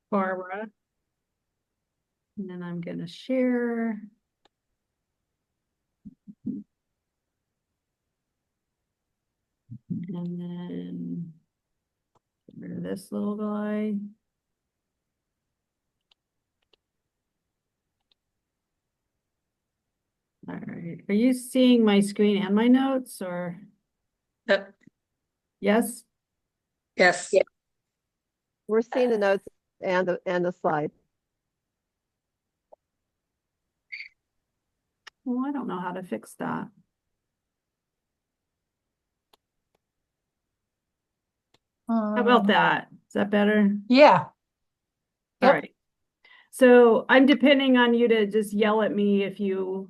Barbara. And then I'm going to share. And then get rid of this little guy. All right. Are you seeing my screen and my notes or? Yep. Yes? Yes. Yeah. We're seeing the notes and the slide. Well, I don't know how to fix that. How about that? Is that better? Yeah. All Yep. right. So I'm depending on you to just yell at me if you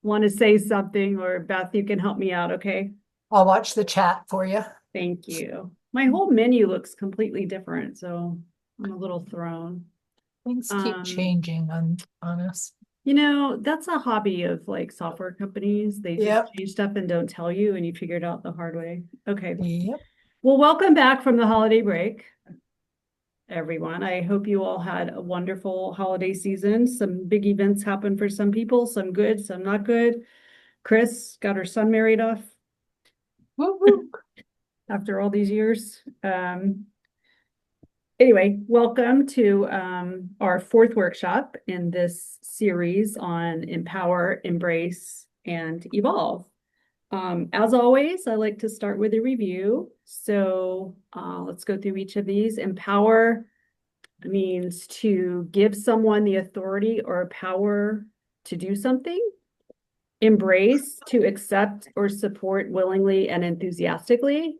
want to say something, or Beth, you can help me out, okay? I'll watch the chat for you. Thank you. My whole menu looks completely different, so I'm a little thrown. Things keep changing on us. You know, that's a hobby of like software companies. They just Yep. change stuff and don't tell you, and you figure it out the hard way. Okay. Yep. Well, welcome back from the holiday break, everyone. I hope you all had a wonderful holiday season. Some big events happened for some people, some good, some not good. Chris got her son married off Woo woo. after all these years. Anyway, welcome to our fourth workshop in this series on Empower, Embrace, and Evolve. As always, I like to start with a review. So let's go through each of these. Empower means to give someone the authority or power to do something. Embrace, to accept or support willingly and enthusiastically.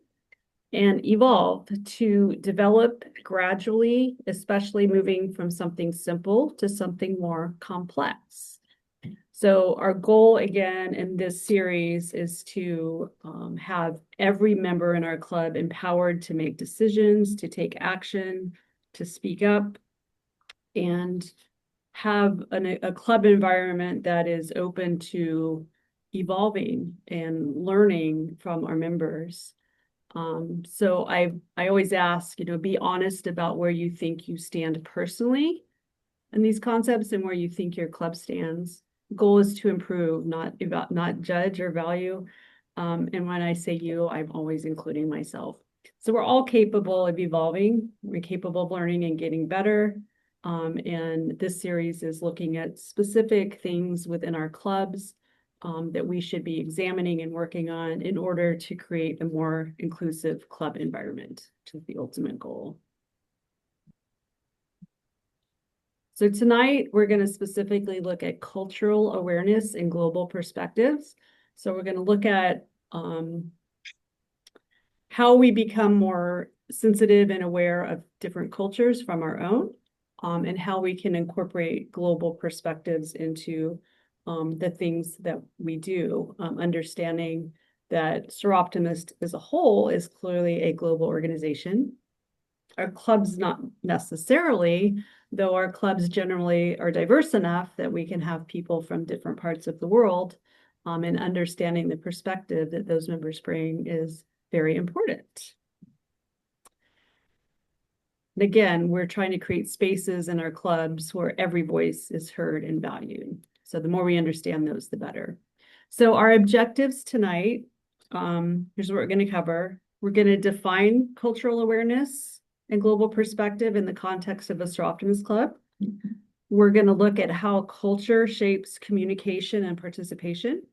And evolve, to develop gradually, especially moving from something simple to something more complex. So our goal again in this series is to have every member in our club empowered to make decisions, to take action, to speak up, and have a club environment that is open to evolving and learning from our members. So I always ask, be honest about where you think you stand personally in these concepts and where you think your club stands. Goal is to improve, not judge or value. And when I say you, I'm always including myself. So we're all capable of evolving. We're capable of learning and getting better. And this series is looking at specific things within our clubs that we should be examining and working on in order to create a more inclusive club environment, which is the ultimate goal. So tonight, we're going to specifically look at cultural awareness and global perspectives. So we're going to look at how we become more sensitive and aware of different cultures from our own, and how we can incorporate global perspectives into the things that we do, understanding that Seroptimist as a whole is clearly a global organization. Our clubs not necessarily, though our clubs generally are diverse enough that we can have people from different parts of the world, and understanding the perspective that those members bring is very important. And again, we're trying to create spaces in our clubs where every voice is heard and valued. So the more we understand those, the better. So our objectives tonight, here's what we're going to cover. We're going to define cultural awareness and global perspective in the context of a Seroptimist Club. We're going to look at how culture shapes communication and participation.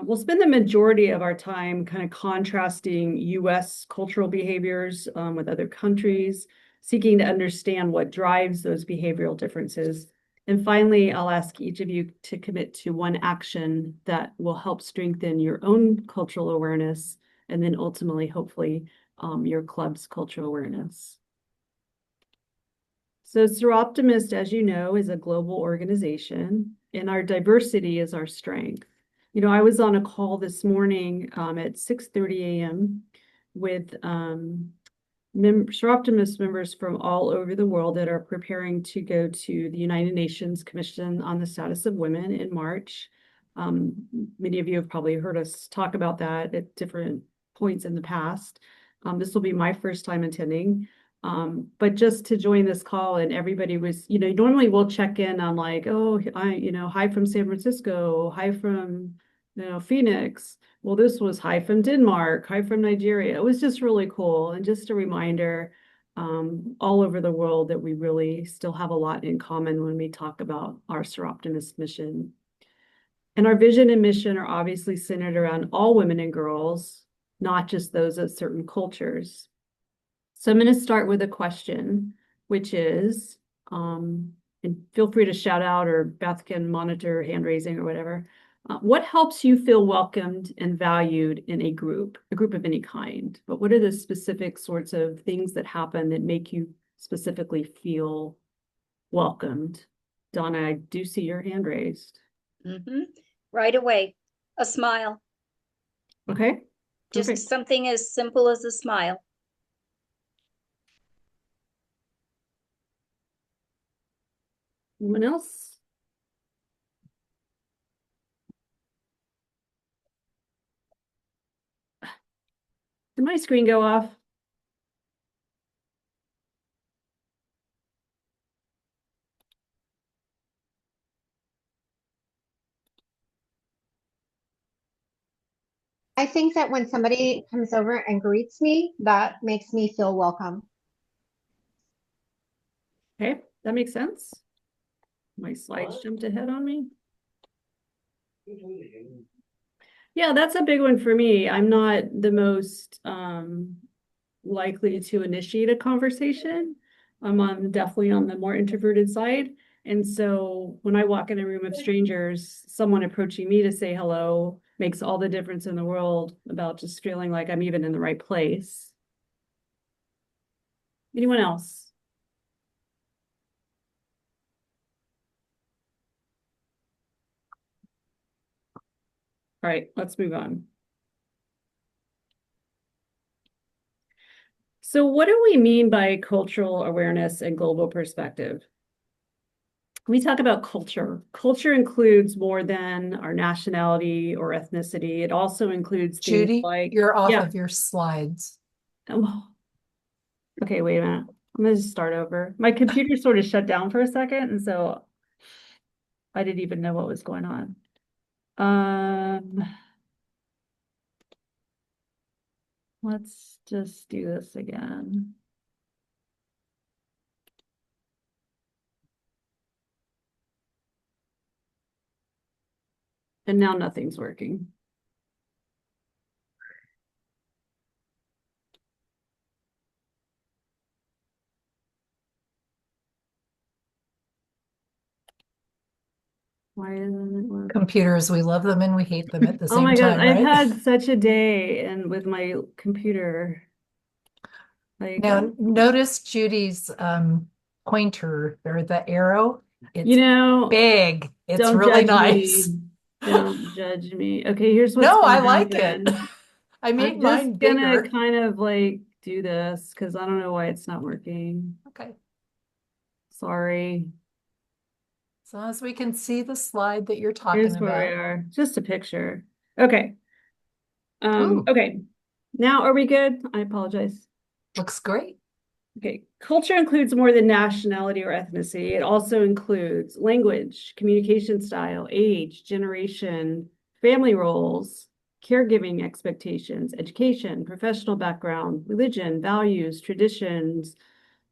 We'll spend the majority of our time kind of contrasting US cultural behaviors with other countries, seeking to understand what drives those behavioral differences. And finally, I'll ask each of you to commit to one action that will help strengthen your own cultural awareness, and then ultimately, hopefully, your club's cultural awareness. So Seroptimist, as you know, is a global organization, and our diversity is our strength. I was on a call this morning at 6:30 a.m. with Seroptimist members from all over the world that are preparing to go to the United Nations Commission on the Status of Women in March. Many of you have probably heard us talk about that at different points in the past. This will be my first time attending. But just to join this call and everybody was, normally we'll check in on like, oh, hi from San Francisco, hi from, Phoenix. Well, this was hi from Denmark, hi from Nigeria. It was just really cool. And just a reminder, all over the world that we really still have a lot in common when we talk about our Seroptimus mission. And our vision and mission are obviously centered around all women and girls, not just those of certain cultures. So I'm going to start with a question, which is, and feel free to shout out or Beth can monitor hand raising or whatever. What helps you feel welcomed and valued in a group of any kind? But what are the specific sorts of things that happen that make you specifically feel welcomed? Donna, I do see your hand raised. Right away, a smile. Okay. Just Perfect. something as simple as a smile. Anyone else? Did my screen go off? I think that when somebody comes over and greets me, that makes me feel welcome. Okay, that makes sense. My slides jumped ahead on me. Yeah, that's a big one for me. I'm not the most likely to initiate a conversation. I'm definitely on the more introverted side. And so when I walk in a room of strangers, someone approaching me to say hello makes all the difference in the world about just feeling like I'm even in the right place. Anyone else? All right, let's move on. So what do we mean by cultural awareness and global perspective? When we talk about culture, culture includes more than our nationality or ethnicity. It also includes things Judi, like, you're off yeah. of your slides. Oh. Okay, wait a minute. I'm gonna just start over. My computer sort of shut down for a second, and so I didn't even know what was going on. Let's just do this again. And now nothing's working. Why isn't it working? Computers, we love them and we hate them at the Oh same my God, time, I've right? had such a day and with my computer. Like, Now, notice Judy's pointer or the arrow. It's big. It's don't really judge nice. me. Don't judge me. Okay, here's what's No, I gonna like it. happen. I made I'm just mine gonna bigger. kind of like do this because I don't know why it's not working. Okay. Sorry. As long as we can see the slide that you're talking Here's where we about. are. Just a picture. Okay. Ooh, Okay. Now are we good? I apologize. looks great. Okay. Culture includes more than nationality or ethnicity. It also includes language, communication style, age, generation, family roles, caregiving expectations, education, professional background, religion, values, traditions,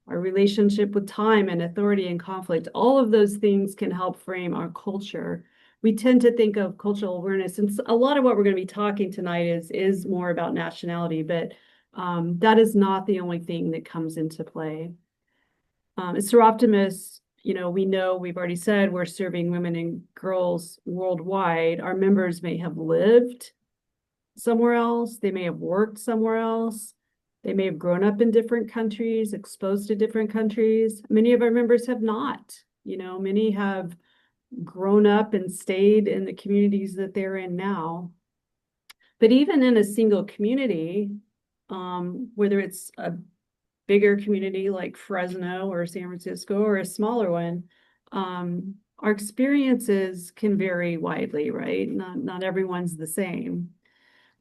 our relationship with time and authority and conflict. All of those things can help frame our culture. We tend to think of cultural awareness, and a lot of what we're going to be talking tonight is more about nationality, but that is not the only thing that comes into play. As Seroptimus, we know we've already said we're serving women and girls worldwide. Our members may have lived somewhere else. They may have worked somewhere else. They may have grown up in different countries, exposed to different countries. Many of our members have not. Many have grown up and stayed in the communities that they're in now. But even in a single community, whether it's a bigger community like Fresno or San Francisco or a smaller one, our experiences can vary widely, right? Not everyone's the same.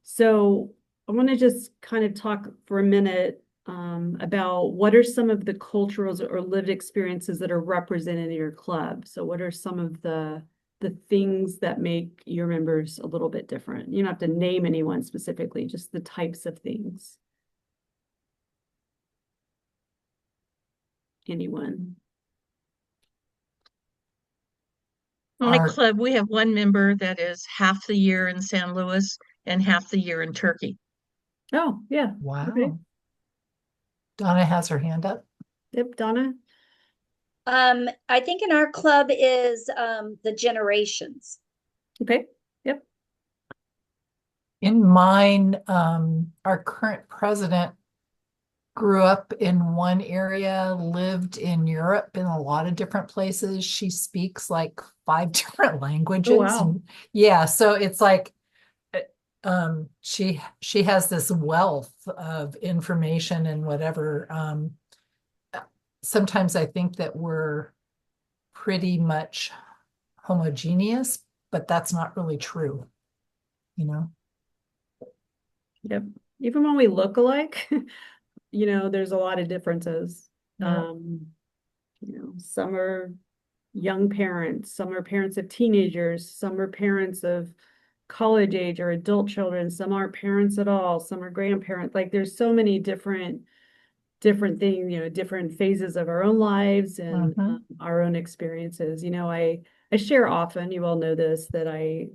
So I want to just kind of talk for a minute about what are some of the cultural or lived experiences that are represented in your club. So what are some of the things that make your members a little bit different? You don't have to name anyone specifically, just the types of things. Anyone? My club, we have one member that is half the year in San Luis and half the year in Turkey. Oh, yeah. Wow. Okay. Donna has her hand up. Yep, Donna. I think in our club is the generations. Okay. Yep. In mine, our current president grew up in one area, lived in Europe in a lot of different places. She speaks like 5 different languages. Oh, wow. And yeah, so it's like she has this wealth of information and whatever. Sometimes I think that we're pretty much homogeneous, but that's not really true, you know? Yep. Even when we look alike, there's a lot of differences. Yeah. Some are young parents, some are parents of teenagers, some are parents of college age or adult children, some aren't parents at all, some are grandparents. Like there's so many different things, different phases of our own lives and our own experiences. I share often, you all know this, that I,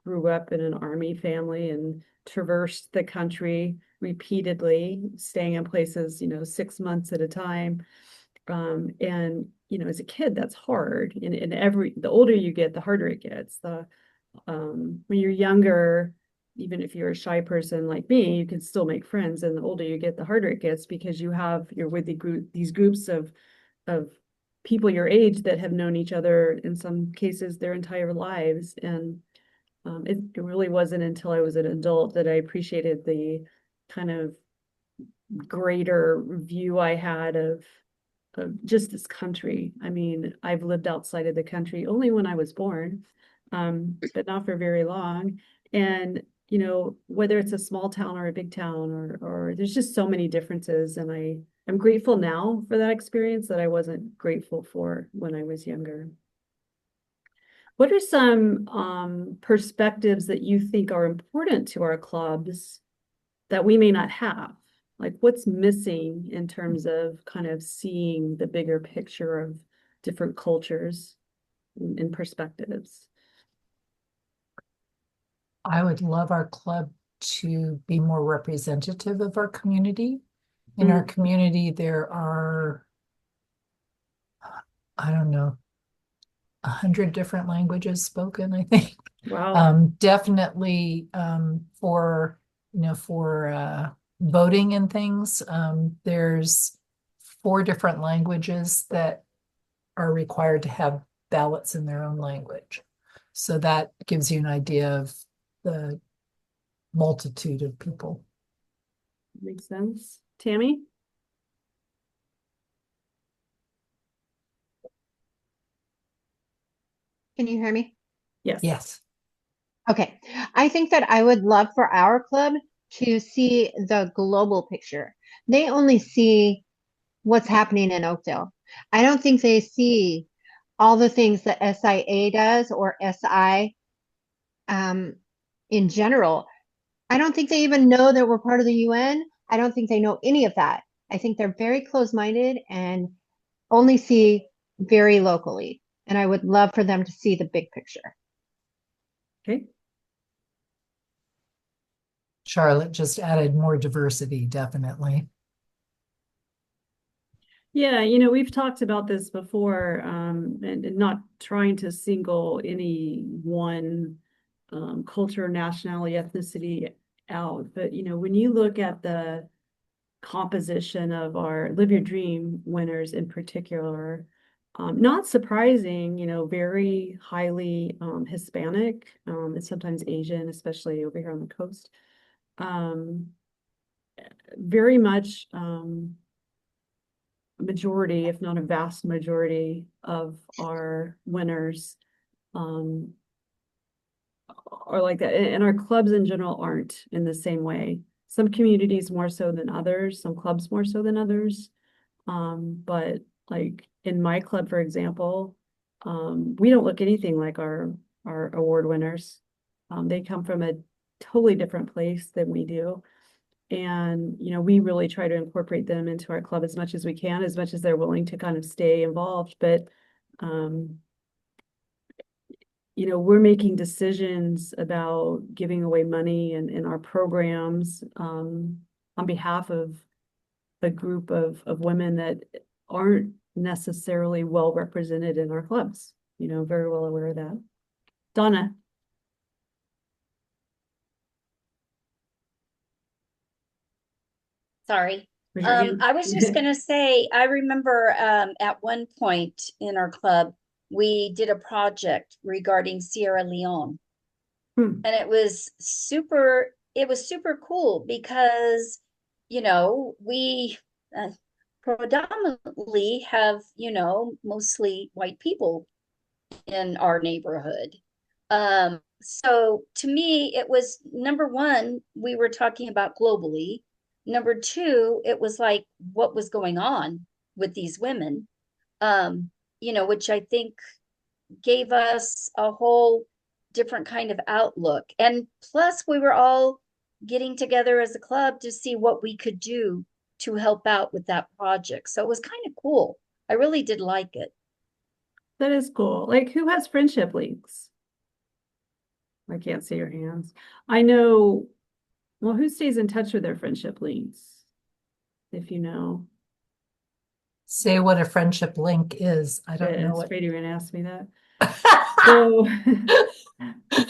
grew up in an Army family and traversed the country repeatedly, staying in places, 6 months at a time. And, as a kid, that's hard. And the older you get, the harder it gets. When you're younger, even if you're a shy person like me, you can still make friends. And the older you get, the harder it gets because you're with these groups of people your age that have known each other in some cases their entire lives. And it really wasn't until I was an adult that I appreciated the kind of greater view I had of just this country. I mean, I've lived outside of the country only when I was born, but not for very long. And, whether it's a small town or a big town or there's just so many differences. And I'm grateful now for that experience that I wasn't grateful for when I was younger. What are some perspectives that you think are important to our clubs that we may not have? Like what's missing in terms of kind of seeing the bigger picture of different cultures and perspectives? I would love our club to be more representative of our community. In our community, there are, I don't know, 100 different languages spoken, I think. Wow. Definitely for voting and things, there's 4 different languages that are required to have ballots in their own language. So that gives you an idea of the multitude of people. Makes sense. Tammy? Can you hear me? Yes. Yes. Okay. I think that I would love for our club to see the global picture. They only see what's happening in Oakdale. I don't think they see all the things that SIA does or SI in general. I don't think they even know that we're part of the UN. I don't think they know any of that. I think they're very close-minded and only see very locally. And I would love for them to see the big picture. Okay. Charlotte just added more diversity, definitely. Yeah, we've talked about this before, and not trying to single any one culture, nationality, ethnicity out. But, when you look at the composition of our Live Your Dream winners in particular, not surprising, very highly Hispanic, and sometimes Asian, especially over here on the coast. Very much majority, if not a vast majority of our winners are like that. And our clubs in general aren't in the same way. some communities more so than others, some clubs more so than others. But like in my club, for example, we don't look anything like our award winners. They come from a totally different place than we do. And, we really try to incorporate them into our club as much as we can, as much as they're willing to kind of stay involved. But, we're making decisions about giving away money and in our programs, on behalf of a group of women that aren't necessarily well represented in our clubs, very well aware of that. Donna. Sorry. raise your hand. I was just gonna say, I remember at one point in our club, we did a project regarding Sierra Leone. Hmm. And it was super cool because, we predominantly have, mostly white people in our neighborhood. So to me, it was number one, we were talking about globally. Number two, it was like what was going on with these women, which I think gave us a whole different kind of outlook. And plus, we were all getting together as a club to see what we could do to help out with that project. So it was kind of cool. I really did like it. That is cool. Like, who has friendship links? I can't see your hands. I know, well, who stays in touch with their friendship links? If you know. Say what a friendship link is. I don't know It's what. afraid you're gonna ask me that. So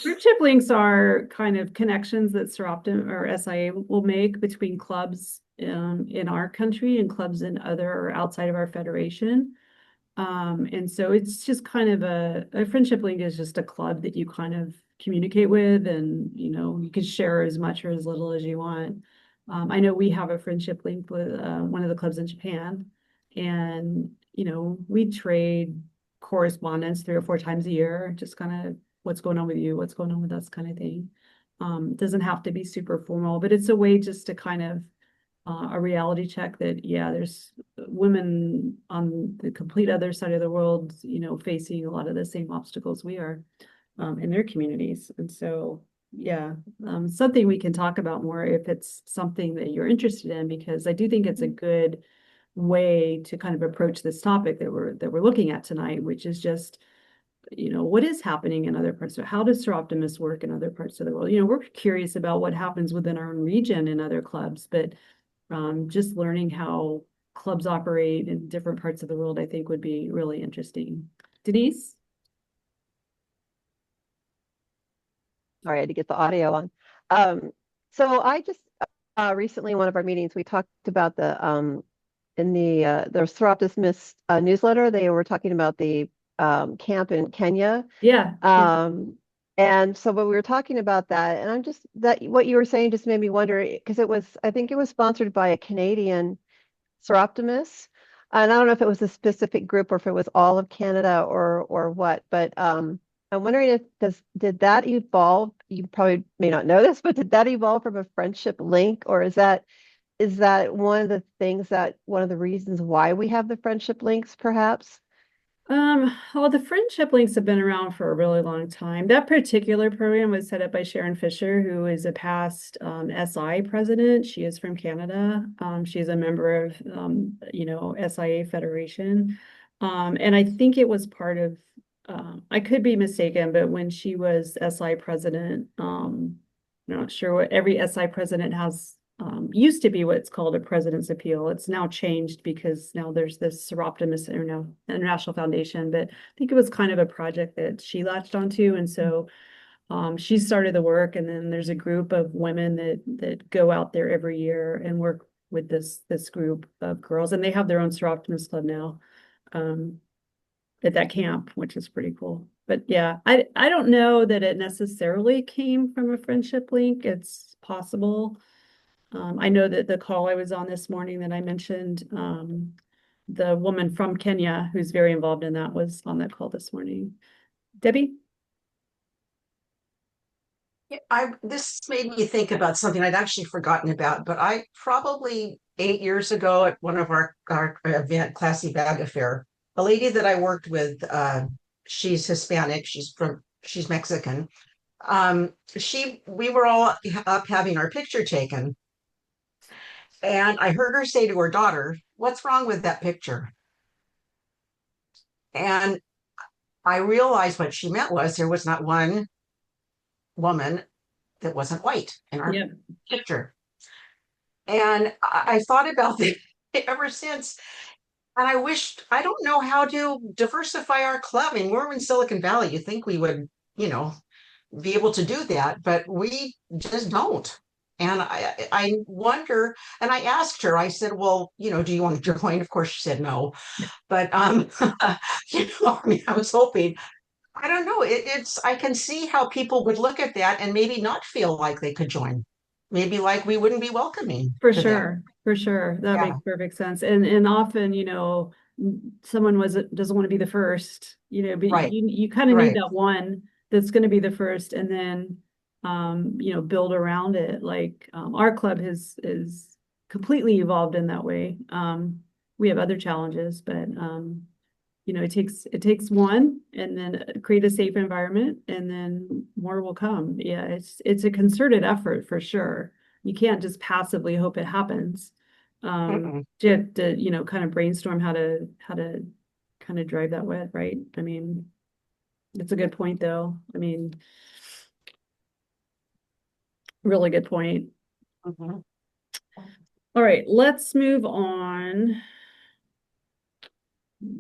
friendship links are kind of connections that Seroptim or SIA will make between clubs in our country and clubs in other or outside of our federation. And so it's just kind of a friendship link is just a club that you kind of communicate with, and you can share as much or as little as you want. I know we have a friendship link with one of the clubs in Japan, and we trade correspondence 3 or 4 times a year, just kind of what's going on with you, what's going on with us kind of thing. Doesn't have to be super formal, but it's a way just to kind of a reality check that, yeah, there's women on the complete other side of the world, facing a lot of the same obstacles we are in their communities. And so, yeah, something we can talk about more if it's something that you're interested in, because I do think it's a good way to kind of approach this topic that we're looking at tonight, which is just, what is happening in other parts of how does Seroptimus work in other parts of the world? We're curious about what happens within our own region in other clubs, but just learning how clubs operate in different parts of the world, I think would be really interesting. Denise? Sorry, I had to get the audio on. So I just recently in one of our meetings we talked about in the Seroptimus newsletter, they were talking about the camp in Kenya. Yeah. And so when we were talking about that, and I'm just that what you were saying just made me wonder, because I think it was sponsored by a Canadian Seroptimus. And I don't know if it was a specific group or if it was all of Canada or what, but I'm wondering did that evolve? You probably may not know this, but did that evolve from a friendship link, or is that one of the reasons why we have the friendship links, perhaps? Well, the friendship links have been around for a really long time. That particular program was set up by Sharon Fisher, who is a past SI president. She is from Canada. She's a member of SIA Federation. And I think it was part of I could be mistaken, but when she was SI president, I'm not sure what every SI president has used to be what's called a president's appeal. It's now changed because now there's this Seroptimus International Foundation, but I think it was kind of a project that she latched onto. And so she started the work, and then there's a group of women that go out there every year and work with this group of girls, and they have their own Seroptimus club now at that camp, which is pretty cool. But yeah, I don't know that it necessarily came from a friendship link. It's possible. I know that the call I was on this morning that I mentioned, the woman from Kenya who's very involved in that was on that call this morning. Debbie? This made me think about something I'd actually forgotten about, but I probably 8 years ago at one of our event, Classy Bag Affair, a lady that I worked with, she's Hispanic, she's Mexican. We were all up having our picture taken, and I heard her say to her daughter, "What's wrong with that picture?" And I realized what she meant was there was not one woman that wasn't white in our Yep. picture. And I thought about it ever since. And I don't know how to diversify our club. I mean, we're in Silicon Valley. You think we would, you know, be able to do that, but we just don't. And I wonder, and I asked her, I said, well, do you want to join? Of course, she said no. But, I mean, I was hoping, I don't know. I can see how people would look at that and maybe not feel like they could join. Maybe like we wouldn't be welcoming For to them. sure, for sure. That Yeah. makes perfect sense. And often, someone doesn't want to be the first, but Right. you kind of need Right. that one that's going to be the first, and then build around it. Like our club is completely evolved in that way. We have other challenges, but it takes one, and then create a safe environment, and then more will come. Yeah, it's a concerted effort for sure. You can't just passively hope it happens. Mm-mm. You have to, kind of brainstorm how to kind of drive that way, right? I mean, it's a good point though. I mean, really good point. Mhm. All right, let's move on.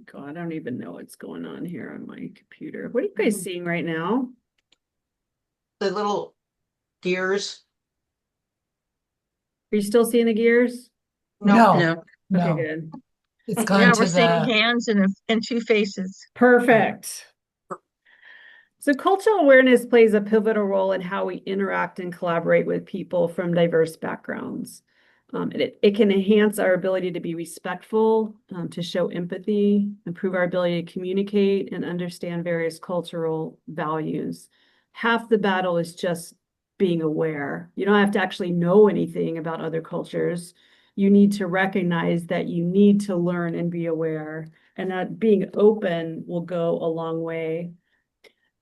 God, I don't even know what's going on here on my computer. What are you guys seeing right now? The little gears. Are you still seeing the gears? No, No. Okay, no. good. It's gone Yeah, to we're seeing the, hands and two faces. Perfect. So cultural awareness plays a pivotal role in how we interact and collaborate with people from diverse backgrounds. It can enhance our ability to be respectful, to show empathy, improve our ability to communicate and understand various cultural values. Half the battle is just being aware. You don't have to actually know anything about other cultures. You need to recognize that you need to learn and be aware, and that being open will go a long way.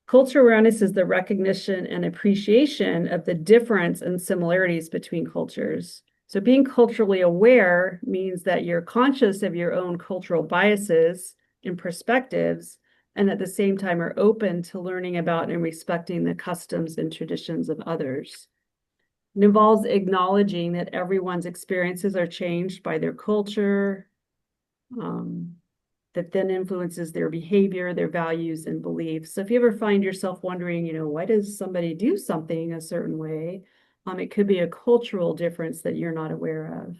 Cultural awareness is the recognition and appreciation of the difference and similarities between cultures. So being culturally aware means that you're conscious of your own cultural biases and perspectives, and at the same time are open to learning about and respecting the customs and traditions of others. It involves acknowledging that everyone's experiences are changed by their culture, that then influences their behavior, their values, and beliefs. So if you ever find yourself wondering, why does somebody do something a certain way? It could be a cultural difference that you're not aware of.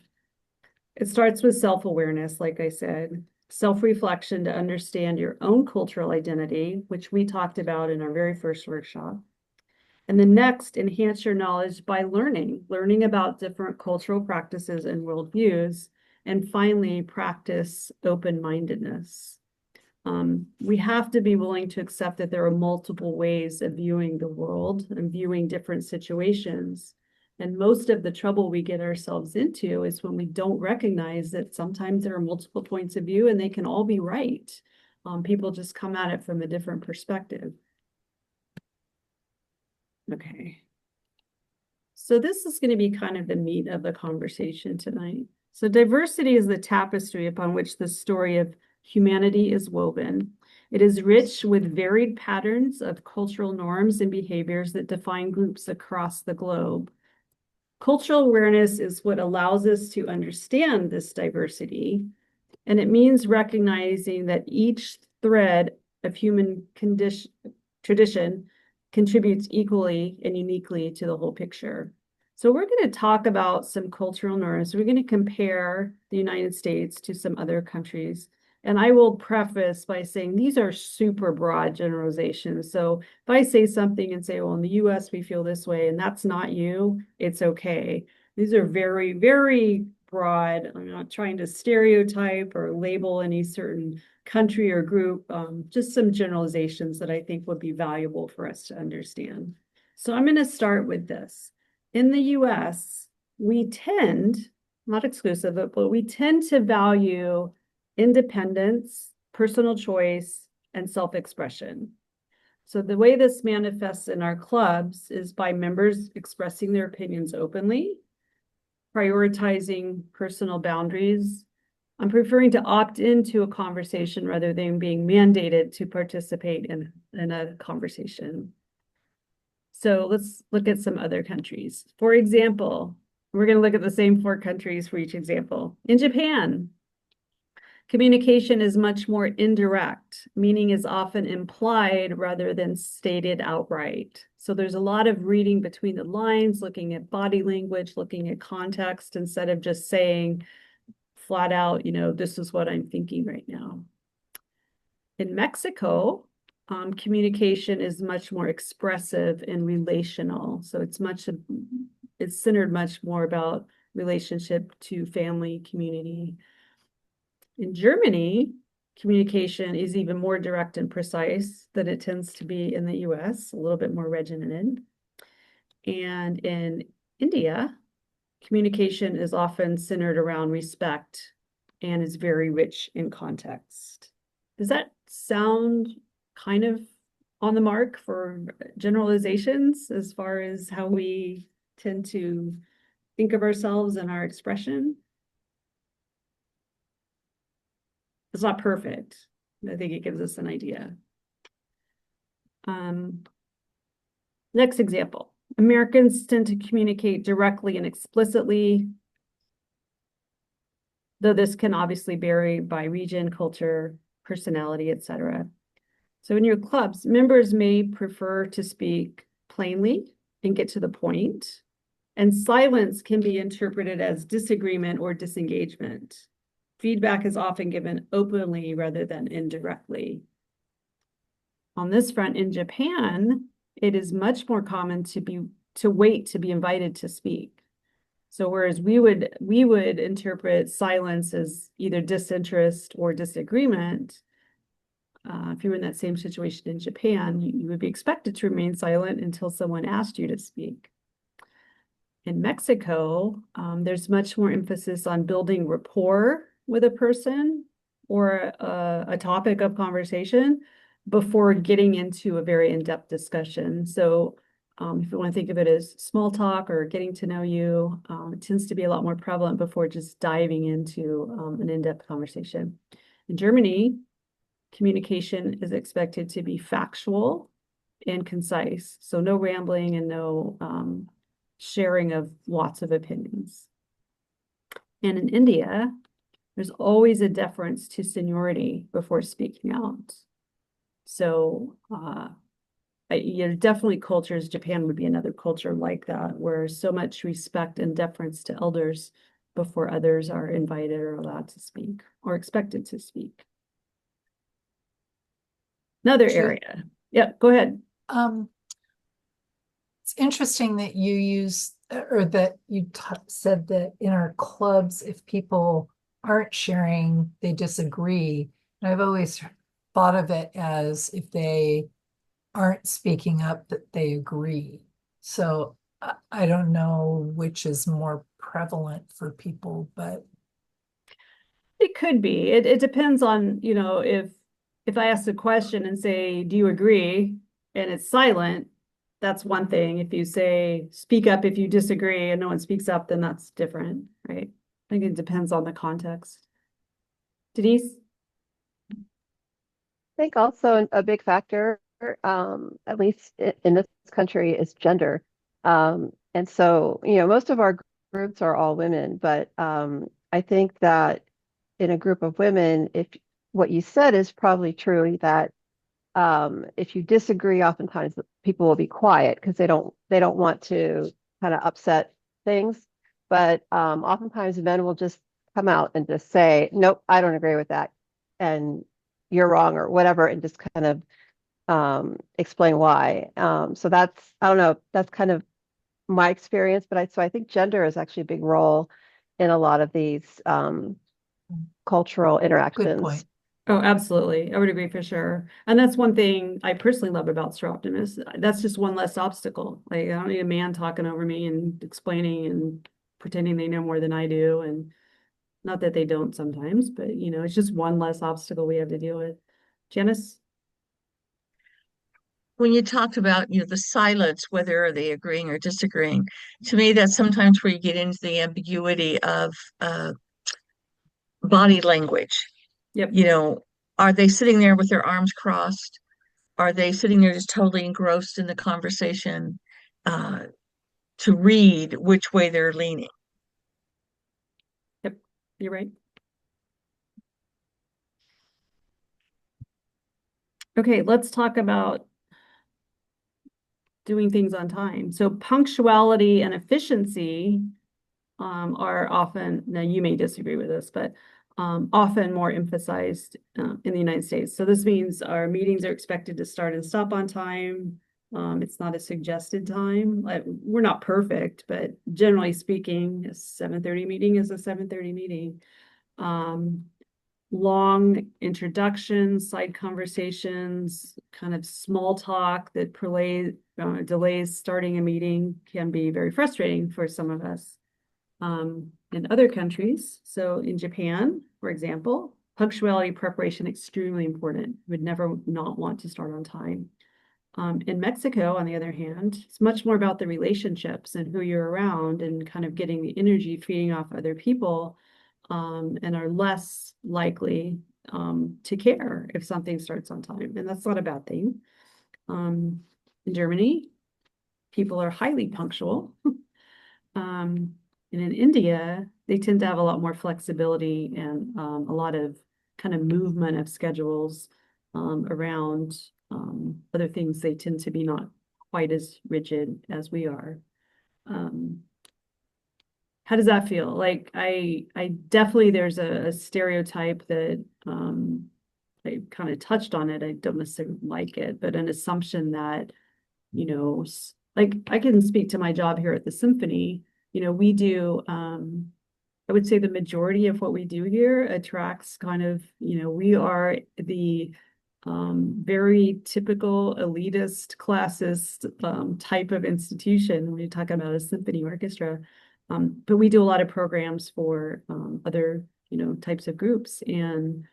It starts with self-awareness, like I said, self-reflection to understand your own cultural identity, which we talked about in our very first workshop. And then next, enhance your knowledge by learning about different cultural practices and worldviews. And finally, practice open-mindedness. We have to be willing to accept that there are multiple ways of viewing the world and viewing different situations. And most of the trouble we get ourselves into is when we don't recognize that sometimes there are multiple points of view and they can all be right. People just come at it from a different perspective. Okay. So this is going to be kind of the meat of the conversation tonight. So diversity is the tapestry upon which the story of humanity is woven. It is rich with varied patterns of cultural norms and behaviors that define groups across the globe. Cultural awareness is what allows us to understand this diversity, and it means recognizing that each thread of human tradition contributes equally and uniquely to the whole picture. So we're going to talk about some cultural norms. We're going to compare the United States to some other countries. And I will preface by saying these are super broad generalizations. So if I say something and say, well, in the US, we feel this way, and that's not you, it's okay. These are very, very broad. I'm not trying to stereotype or label any certain country or group, just some generalizations that I think would be valuable for us to understand. So I'm going to start with this. In the US, we tend, not exclusive, but we tend to value independence, personal choice, and self-expression. So the way this manifests in our clubs is by members expressing their opinions openly, prioritizing personal boundaries. I'm preferring to opt into a conversation rather than being mandated to participate in a conversation. So let's look at some other countries. For example, we're going to look at the same 4 countries for each example. In Japan, communication is much more indirect. Meaning is often implied rather than stated outright. So there's a lot of reading between the lines, looking at body language, looking at context, instead of just saying flat out, this is what I'm thinking right now. In Mexico, communication is much more expressive and relational. So it's centered much more about relationship to family, community. In Germany, communication is even more direct and precise than it tends to be in the US, a little bit more regimented. And in India, communication is often centered around respect and is very rich in context. Does that sound kind of on the mark for generalizations as far as how we tend to think of ourselves and our expression? It's not perfect. I think it gives us an idea. Next example. Americans tend to communicate directly and explicitly, though this can obviously vary by region, culture, personality, etc. So in your clubs, members may prefer to speak plainly and get to the point, and silence can be interpreted as disagreement or disengagement. Feedback is often given openly rather than indirectly. On this front, in Japan, it is much more common to wait to be invited to speak. So whereas we would interpret silence as either disinterest or disagreement, if you were in that same situation in Japan, you would be expected to remain silent until someone asked you to speak. In Mexico, there's much more emphasis on building rapport with a person or a topic of conversation before getting into a very in-depth discussion. So if you want to think of it as small talk or getting to know you, it tends to be a lot more prevalent before just diving into an in-depth conversation. In Germany, communication is expected to be factual and concise. So no rambling and no sharing of lots of opinions. And in India, there's always a deference to seniority before speaking out. So definitely cultures, Japan would be another culture like that, where so much respect and deference to elders before others are invited or allowed to speak or expected to speak. Another area. Yeah, go ahead. It's interesting that you use, or that you said that in our clubs, if people aren't sharing, they disagree. And I've always thought of it as if they aren't speaking up, that they agree. So I don't know which is more prevalent for people, but it could be. It depends on, if I ask a question and say, do you agree? And it's silent, that's one thing. If you say, speak up if you disagree and no one speaks up, then that's different, right? I think it depends on the context. Denise? I think also a big factor, at least in this country, is gender. And so, most of our groups are all women, but I think that in a group of women, if what you said is probably true, that if you disagree, oftentimes people will be quiet because they don't want to kind of upset things. But oftentimes men will just come out and just say, nope, I don't agree with that, and you're wrong or whatever, and just kind of explain why. So that's, I don't know, that's kind of my experience, but I think gender is actually a big role in a lot of these cultural interactions. good point. Oh, absolutely. I would agree for sure. And that's one thing I personally love about Sir Optimus. That's just one less obstacle. Like I don't need a man talking over me and explaining and pretending they know more than I do. And not that they don't sometimes, but it's just one less obstacle we have to deal with. Janice? When you talked about, the silence, whether are they agreeing or disagreeing, to me, that's sometimes where you get into the ambiguity of body language. Yep. Are they sitting there with their arms crossed? Are they sitting there just totally engrossed in the conversation uh, to read which way they're leaning? Yep. You're right. Okay, let's talk about doing things on time. So punctuality and efficiency are often, now you may disagree with this, but often more emphasized in the United States. So this means our meetings are expected to start and stop on time. It's not a suggested time. We're not perfect, but generally speaking, a 7:30 meeting is a 7:30 meeting. Long introductions, side conversations, kind of small talk that delays starting a meeting can be very frustrating for some of us. In other countries, so in Japan, for example, punctuality preparation extremely important. Would never not want to start on time. In Mexico, on the other hand, it's much more about the relationships and who you're around and kind of getting the energy feeding off other people, and are less likely to care if something starts on time. And that's not a bad thing. In Germany, people are highly punctual. And in India, they tend to have a lot more flexibility and a lot of kind of movement of schedules around other things. They tend to be not quite as rigid as we are. Um, how does that feel? Like I definitely there's a stereotype that I kind of touched on it. I don't necessarily like it, but an assumption that like I can speak to my job here at the symphony. We do I would say the majority of what we do here attracts kind of, we are the very typical elitist, classist type of institution when you talk about a symphony orchestra. But we do a lot of programs for other, types of groups. And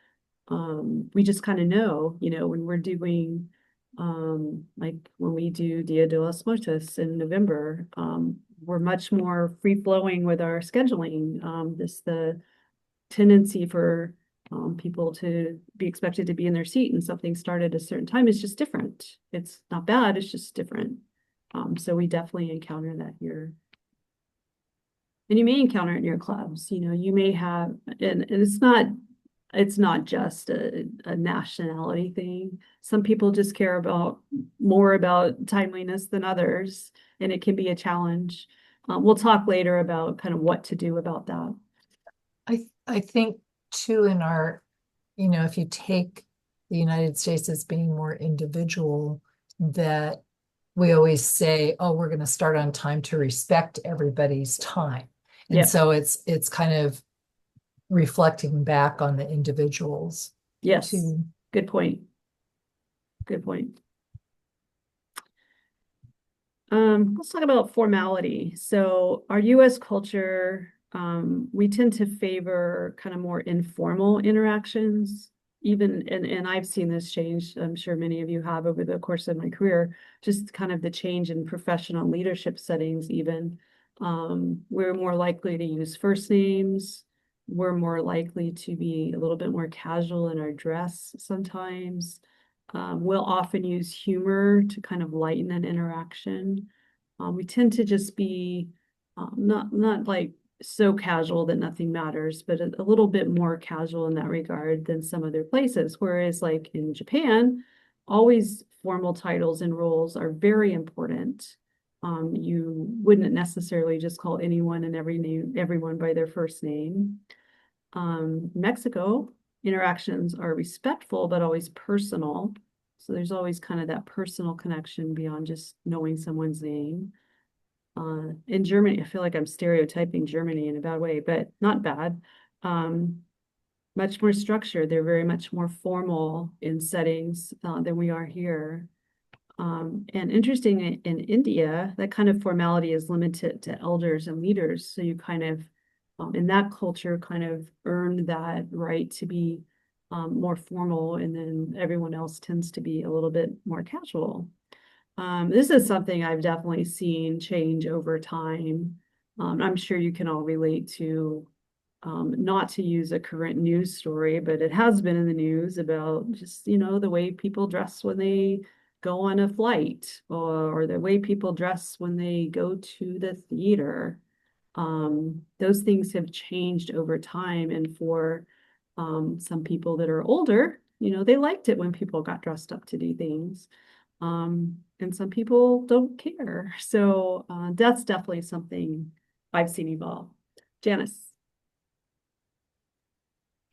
we just kind of know, when we're doing like when we do Dia de los Muertos in November, we're much more free flowing with our scheduling. The tendency for people to be expected to be in their seat and something started at a certain time is just different. It's not bad, it's just different. So we definitely encounter that here. And you may encounter it in your clubs. You may have, and it's not just a nationality thing. Some people just care about more about timeliness than others, and it can be a challenge. We'll talk later about kind of what to do about that. I think too in our, if you take the United States as being more individual, that we always say, oh, we're going to start on time to respect everybody's time. And Yeah. so it's kind of reflecting back on the individuals. Yes. Too. Good point. Good point. Let's talk about formality. So our US culture, we tend to favor kind of more informal interactions, and I've seen this change. I'm sure many of you have over the course of my career, just kind of the change in professional leadership settings even. We're more likely to use first names. We're more likely to be a little bit more casual in our dress sometimes. We'll often use humor to kind of lighten an interaction. We tend to just be not like so casual that nothing matters, but a little bit more casual in that regard than some other places. Whereas like in Japan, always formal titles and roles are very important. You wouldn't necessarily just call anyone and everyone by their first name. Mexico, interactions are respectful, but always personal. So there's always kind of that personal connection beyond just knowing someone's name. In Germany, I feel like I'm stereotyping Germany in a bad way, but not bad. much more structured. They're very much more formal in settings than we are here. And interesting in India, that kind of formality is limited to elders and leaders. So you kind of, in that culture, kind of earned that right to be more formal, and then everyone else tends to be a little bit more casual. This is something I've definitely seen change over time. I'm sure you can all relate to, not to use a current news story, but it has been in the news about just, the way people dress when they go on a flight, or the way people dress when they go to the theater. Those things have changed over time. And for some people that are older, they liked it when people got dressed up to do things. And some people don't care. So that's definitely something I've seen evolve. Janice.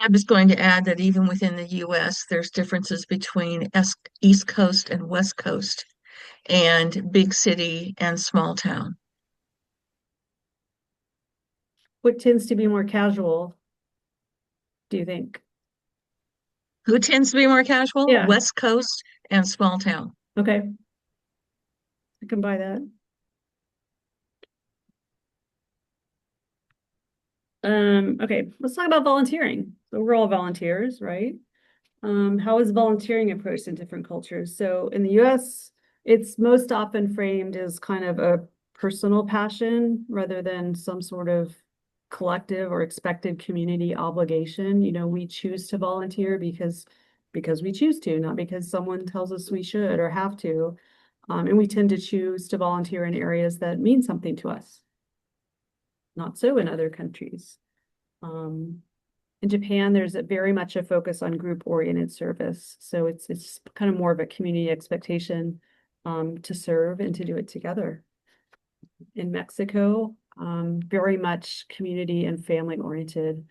I'm just going to add that even within the US, there's differences between East Coast and West Coast, and big city and small town. What tends to be more casual, do you think? Who tends to be more casual? Yeah. West Coast and small town. Okay. I can buy that. Okay, let's talk about volunteering. So we're all volunteers, right? How is volunteering approached in different cultures? So in the US, it's most often framed as kind of a personal passion rather than some sort of collective or expected community obligation. We choose to volunteer because we choose to, not because someone tells us we should or have to. And we tend to choose to volunteer in areas that mean something to us. Not so in other countries. In Japan, there's very much a focus on group-oriented service. So it's kind of more of a community expectation to serve and to do it together. In Mexico, very much community and family-oriented.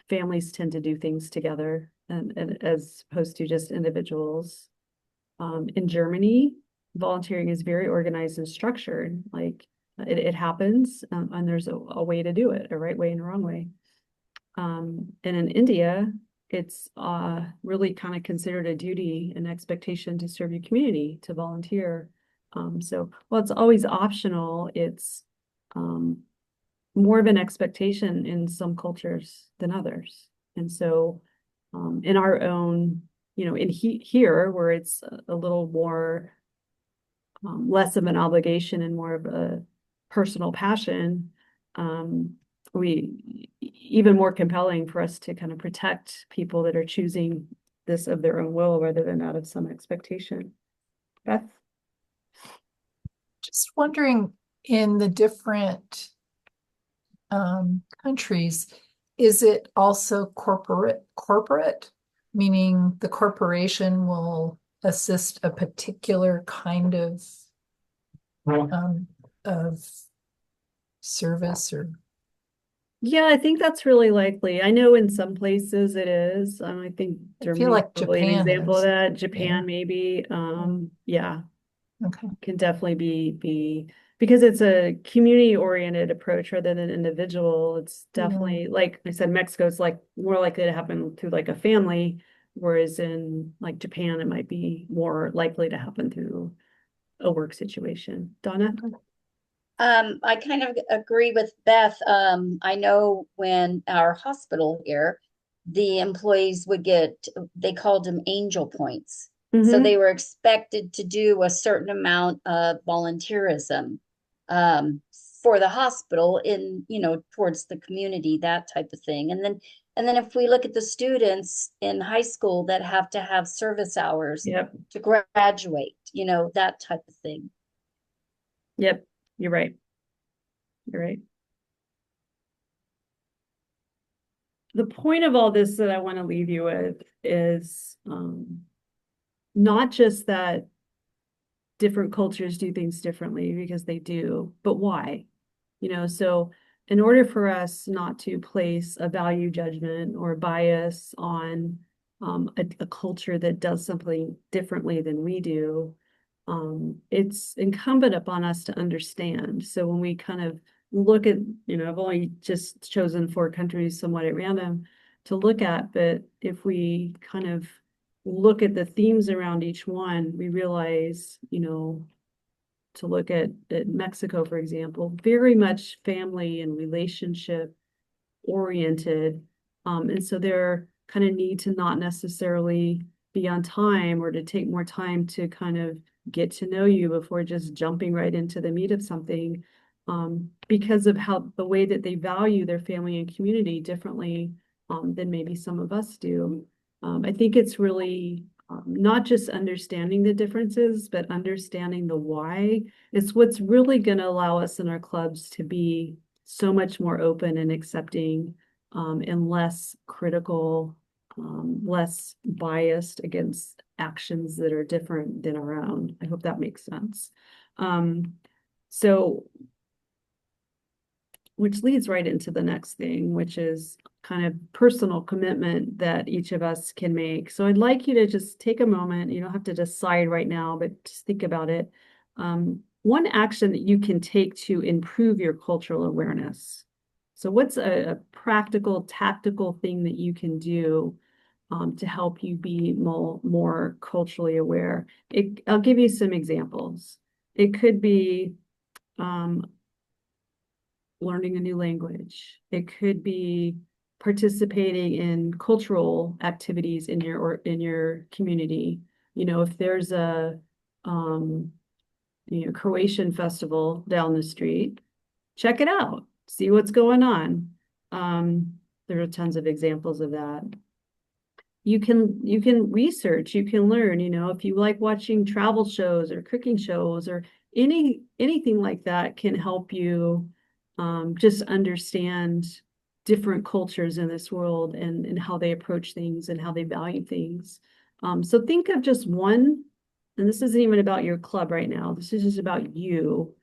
Families tend to do things together, and as opposed to just individuals. In Germany, volunteering is very organized and structured. Like it happens, and there's a way to do it, a right way and a wrong way. And in India, it's really kind of considered a duty and expectation to serve your community, to volunteer. So while it's always optional, it's more of an expectation in some cultures than others. And so in our own, in here, where it's a little more less of an obligation and more of a personal passion, we even more compelling for us to kind of protect people that are choosing this of their own will rather than out of some expectation. Beth? Just wondering, in the different countries, is it also corporate, meaning the corporation will assist a particular kind of service? Or Yeah, I think that's really likely. I know in some places it is. I think I feel Germany like probably an Japan example of is. that. Japan Yeah. maybe. Yeah, Okay. can definitely be because it's a community-oriented approach rather than individual. It's definitely, like I said, Mexico's like more likely to happen through like a family, whereas in like Japan, it might be more likely to happen through a work situation. Donna? I kind of agree with Beth. I know when our hospital here, the employees would get, they called them angel points. So they were expected to do a certain amount of volunteerism for the hospital in, towards the community, that type of thing. And then if we look at the students in high school that have to have service hours Yep. to graduate, that type of thing. Yep. You're right. You're right. The point of all this that I want to leave you with is not just that different cultures do things differently, because they do, but why? So in order for us not to place a value judgment or bias on a culture that does something differently than we do, it's incumbent upon us to understand. So when we kind of look at, I've only just chosen 4 countries somewhat at random to look at, but if we kind of look at the themes around each one, we realize, to look at Mexico, for example, very much family and relationship oriented. And so they're kind of need to not necessarily be on time or to take more time to kind of get to know you before just jumping right into the meat of something, because of how the way that they value their family and community differently than maybe some of us do. I think it's really not just understanding the differences, but understanding the why. It's what's really going to allow us in our clubs to be so much more open and accepting, and less critical, less biased against actions that are different than our own. I hope that makes sense. So, which leads right into the next thing, which is kind of personal commitment that each of us can make. So I'd like you to just take a moment. You don't have to decide right now, but just think about it. One action that you can take to improve your cultural awareness. So what's a practical, tactical thing that you can do to help you be more culturally aware? I'll give you some examples. It could be learning a new language. It could be participating in cultural activities in your community. If there's a Croatian festival down the street, check it out, see what's going on. There are tons of examples of that. You can research, you can learn, if you like watching travel shows or cooking shows or anything like that can help you just understand different cultures in this world and how they approach things and how they value things. So think of just one, and this isn't even about your club right now. This is just about you,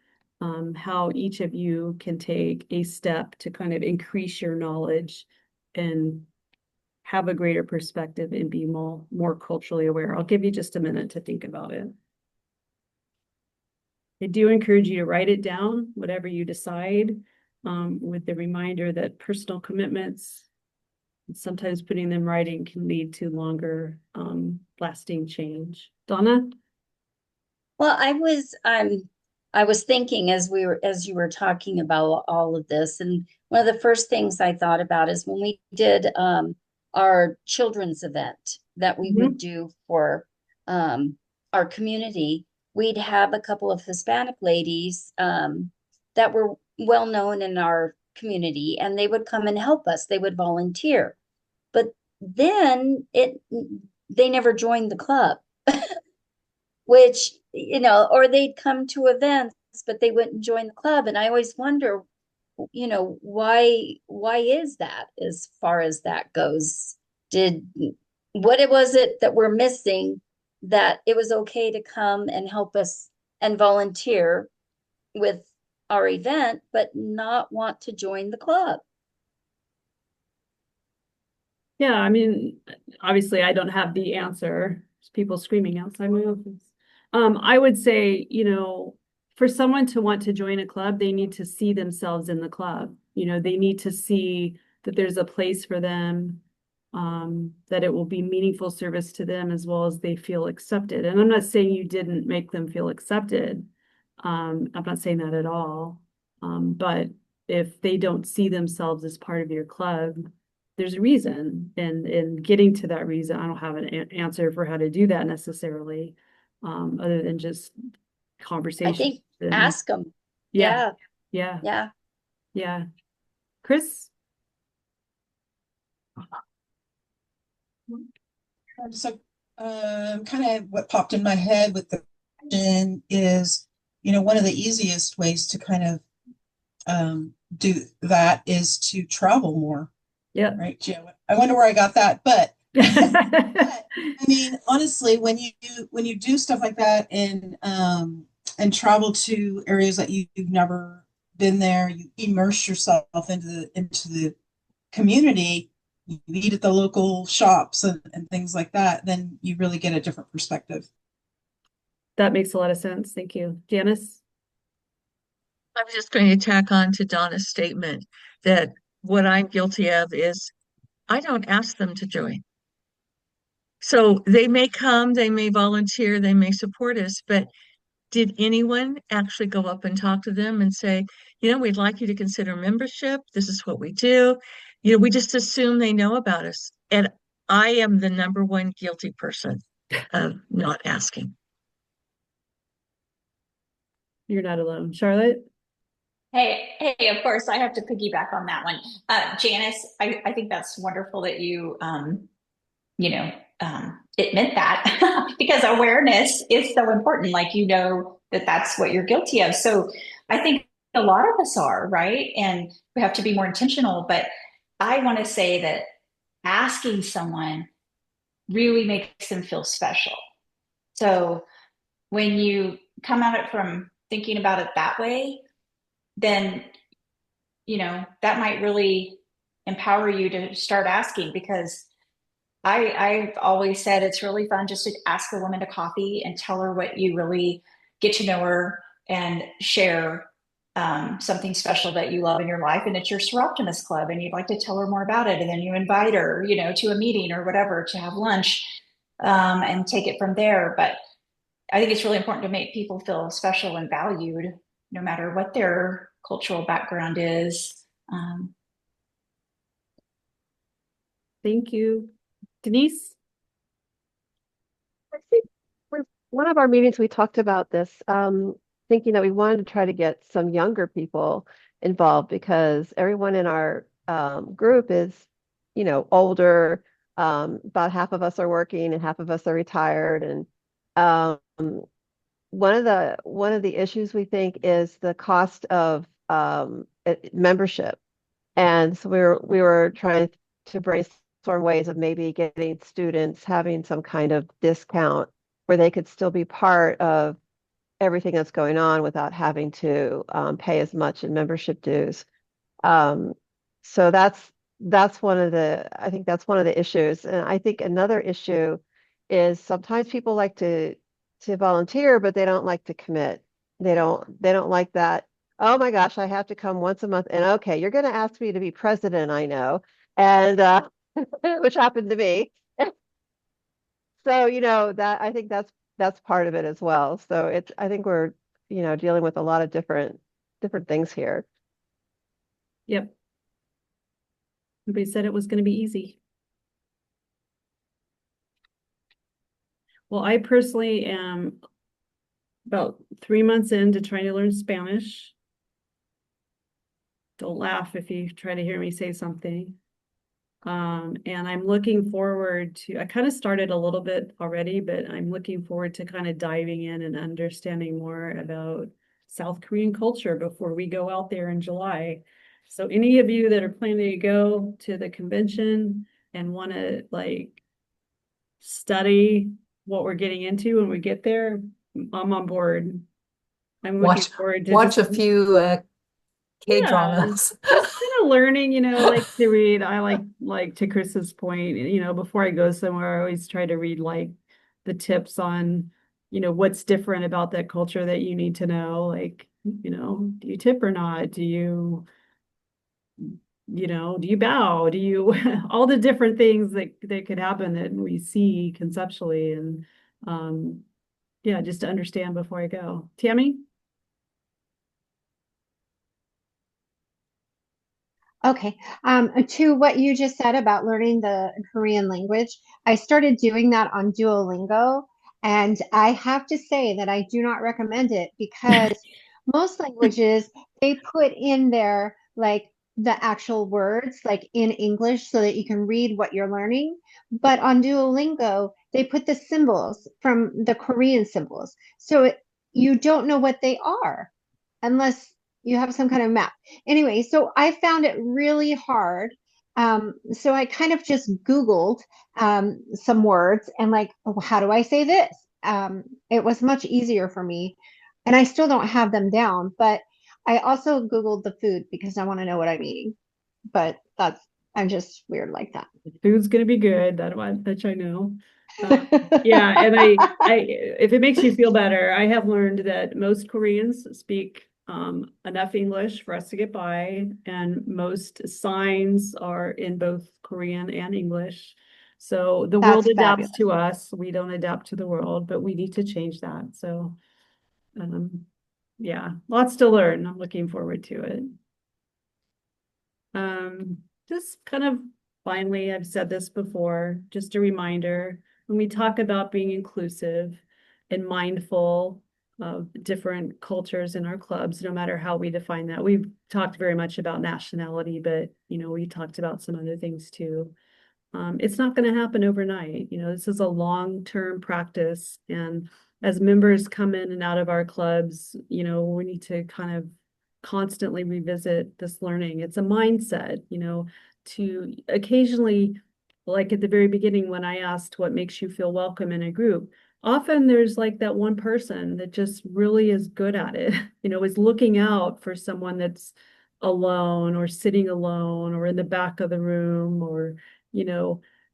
how each of you can take a step to kind of increase your knowledge and have a greater perspective and be more culturally aware. I'll give you just a minute to think about it. I do encourage you to write it down, whatever you decide, with the reminder that personal commitments, sometimes putting them in writing can lead to longer lasting change. Donna? Well, I was thinking as you were talking about all of this, and one of the first things I thought about is when we did our children's event that we would do for our community, we'd have a couple of Hispanic ladies that were well known in our community, and they would come and help us. They would volunteer, but then they never joined the club, which, or they'd come to events, but they wouldn't join the club. And I always wonder, why is that as far as that goes? What was it that we're missing that it was okay to come and help us and volunteer with our event, but not want to join the club? Yeah, I mean, obviously I don't have the answer. There's people screaming outside my office. I would say, for someone to want to join a club, they need to see themselves in the club. They need to see that there's a place for them, that it will be meaningful service to them as well as they feel accepted. And I'm not saying you didn't make them feel accepted. I'm not saying that at all. But if they don't see themselves as part of your club, there's a reason. And getting to that reason, I don't have an answer for how to do that necessarily, other than just I conversation. think ask them. Yeah. Yeah. Yeah. Yeah. Yeah. Chris? So, kind of what popped in my head with the question is, one of the easiest ways to kind of do that is to travel more. Yeah. Right, Jim? I wonder where I got that, but I mean, honestly, when you do stuff like that and travel to areas that you've never been there, you immerse yourself into the community, you eat at the local shops and things like that, then you really get a different perspective. That makes a lot of sense. Thank you. Janice? I was just going to tack on to Donna's statement that what I'm guilty of is I don't ask them to join. So they may come, they may volunteer, they may support us, but did anyone actually go up and talk to them and say, we'd like you to consider membership. This is what we do. We just assume they know about us. And I am the number one guilty person of not asking. You're not alone. Charlotte? Hey, of course, I have to piggyback on that one. Janice, I think that's wonderful that you know, admit that because awareness is so important. Like, that that's what you're guilty of. So I think a lot of us are, right? And we have to be more intentional. But I want to say that asking someone really makes them feel special. So when you come at it from thinking about it that way, then that might really empower you to start asking, because I've always said it's really fun just to ask a woman to coffee and tell her what you really get to know her and share something special that you love in your life. And it's your Seroptimus Club and you'd like to tell her more about it. And then you invite her, to a meeting or whatever to have lunch and take it from there. But I think it's really important to make people feel special and valued, no matter what their cultural background is. Thank you. Denise? I think one of our meetings, we talked about this, thinking that we wanted to try to get some younger people involved because everyone in our group is, older. About half of us are working and half of us are retired. And one of the issues we think is the cost of membership. And so we were trying to brainstorm ways of maybe getting students having some kind of discount where they could still be part of everything that's going on without having to pay as much in membership dues. So that's one of the issues. And I think another issue is sometimes people like to volunteer, but they don't like to commit. They don't like that. Oh my gosh, I have to come once a month. And okay, you're going to ask me to be president, I know. And which happened to me. So, that I think that's part of it as well. So I think we're, dealing with a lot of different things here. Yep. Nobody said it was going to be easy. Well, I personally am about 3 months into trying to learn Spanish. Don't laugh if you try to hear me say something. And I'm looking forward to, I kind of started a little bit already, but I'm looking forward to kind of diving in and understanding more about South Korean culture before we go out there in July. So any of you that are planning to go to the convention and want to study what we're getting into when we get there, I'm on board. I'm looking forward to watch a few K-dramas. Just kind of learning, to read. I like to Chris's point, before I go somewhere, I always try to read the tips on, what's different about that culture that you need to know. Do you tip or not? Do you bow? Do you all the different things that could happen that we see conceptually, and just to understand before I go. Tammy? Okay. To what you just said about learning the Korean language, I started doing that on Duolingo, and I have to say that I do not recommend it because most languages, they put in there the actual words in English so that you can read what you're learning. But on Duolingo, they put the symbols from the Korean symbols. So you don't know what they are unless you have some kind of map. Anyway, so I found it really hard. So I kind of just Googled some words and oh, how do I say this? It was much easier for me. And I still don't have them down, but I also Googled the food because I want to know what I'm eating. But I'm just weird like that. The food's gonna be good, that I know. Yeah, and I if it makes you feel better, I have learned that most Koreans speak enough English for us to get by, and most signs are in both Korean and English. So the world That's adapts fabulous. to us. We don't adapt to the world, but we need to change that. So, yeah, lots to learn. I'm looking forward to it. Just kind of finally, I've said this before, just a reminder, when we talk about being inclusive and mindful of different cultures in our clubs, no matter how we define that. We've talked very much about nationality, but we talked about some other things too. It's not going to happen overnight. This is a long-term practice. And as members come in and out of our clubs, we need to kind of constantly revisit this learning. It's a mindset, to occasionally, like at the very beginning, when I asked what makes you feel welcome in a group, often there's like that one person that just really is good at it, is looking out for someone that's alone or sitting alone or in the back of the room, or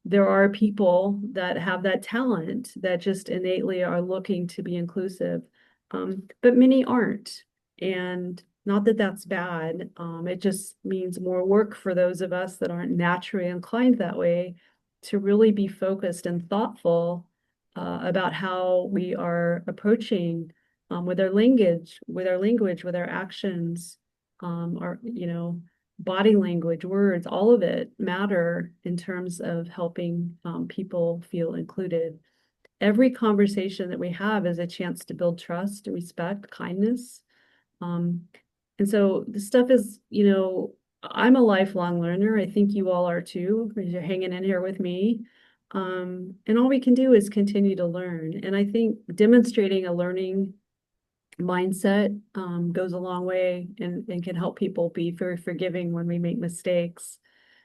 there are people that have that talent that just innately are looking to be inclusive, but many aren't. And not that that's bad. It just means more work for those of us that aren't naturally inclined that way to really be focused and thoughtful about how we are approaching with our language, with our actions, our, body language, words, all of it matter in terms of helping people feel included. Every conversation that we have is a chance to build trust, respect, kindness. And so this stuff is, I'm a lifelong learner. I think you all are too, because you're hanging in here with me. And all we can do is continue to learn. And I think demonstrating a learning mindset goes a long way and can help people be very forgiving when we make mistakes.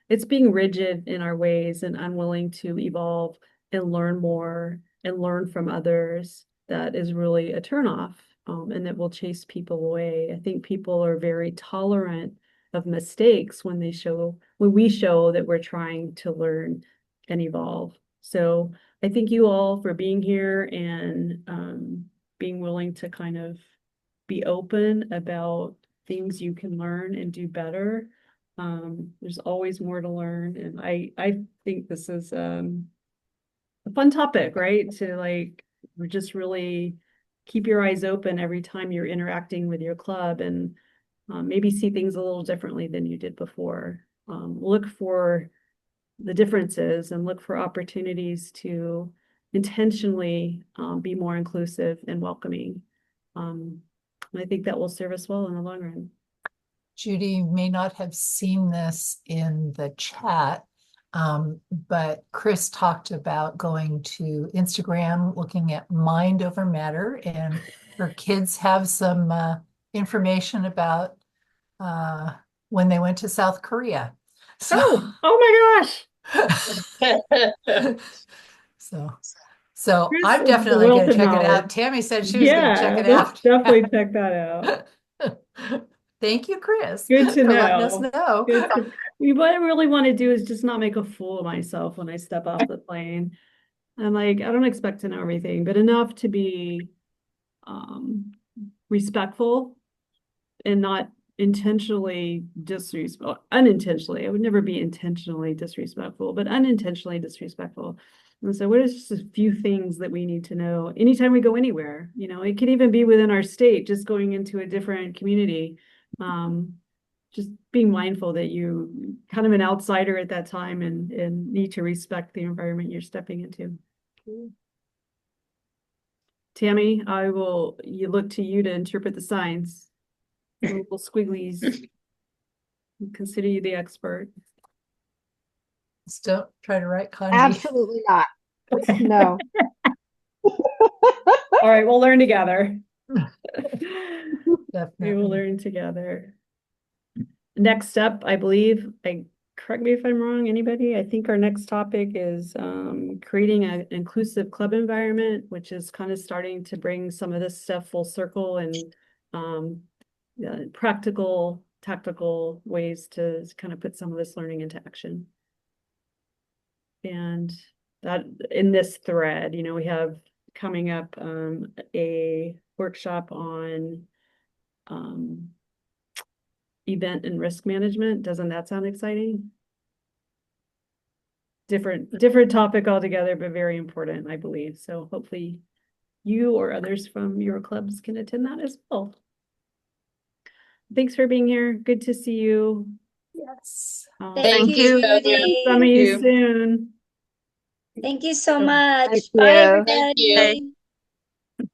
It's being rigid in our ways and unwilling to evolve and learn more and learn from others that is really a turnoff, and that will chase people away. I think people are very tolerant of mistakes when we show that we're trying to learn and evolve. So I thank you all for being here and being willing to kind of be open about things you can learn and do better. There's always more to learn, and I think this is a fun topic, right? To just really keep your eyes open every time you're interacting with your club, and maybe see things a little differently than you did before. Look for the differences and look for opportunities to intentionally be more inclusive and welcoming. And I think that will serve us well in the long run. Judi, you may not have seen this in the chat, but Chris talked about going to Instagram, looking at Mind Over Matter, and her kids have some information about when they went to South Korea. So, oh my gosh. So Chris I'm is definitely the going wealth to of check it out. knowledge. Tammy said she was going to check it let's out. definitely check that out. Thank you, Chris, Good to for letting us know. know. What I really want to do is just not make a fool of myself when I step off the plane. I'm like, I don't expect to know everything, but enough to be respectful and not intentionally disrespectful, unintentionally. I would never be intentionally disrespectful, but unintentionally disrespectful. And so what is just a few things that we need to know anytime we go anywhere? It could even be within our state, just going into a different community. Just being mindful that you kind of an outsider at that time and need to respect the environment you're stepping into. Tammy, you look to you to interpret the signs. The little squigglies. Consider you the expert. Just don't try to write kanji. Absolutely not. No. All right, we'll learn together. Definitely. We will learn together. Next up, I believe, correct me if I'm wrong, anybody? I think our next topic is creating an inclusive club environment, which is kind of starting to bring some of this stuff full circle and practical, tactical ways to kind of put some of this learning into action. And that in this thread, we have coming up a workshop on event and risk management. Doesn't that sound exciting? Different topic altogether, but very important, I believe. So hopefully you or others from your clubs can attend that as well. Thanks for being here. Good to see you. Yes. Thank Thank you, you. Judi. Some of you soon. Thank you so So, much. Thank Bye, you. everybody.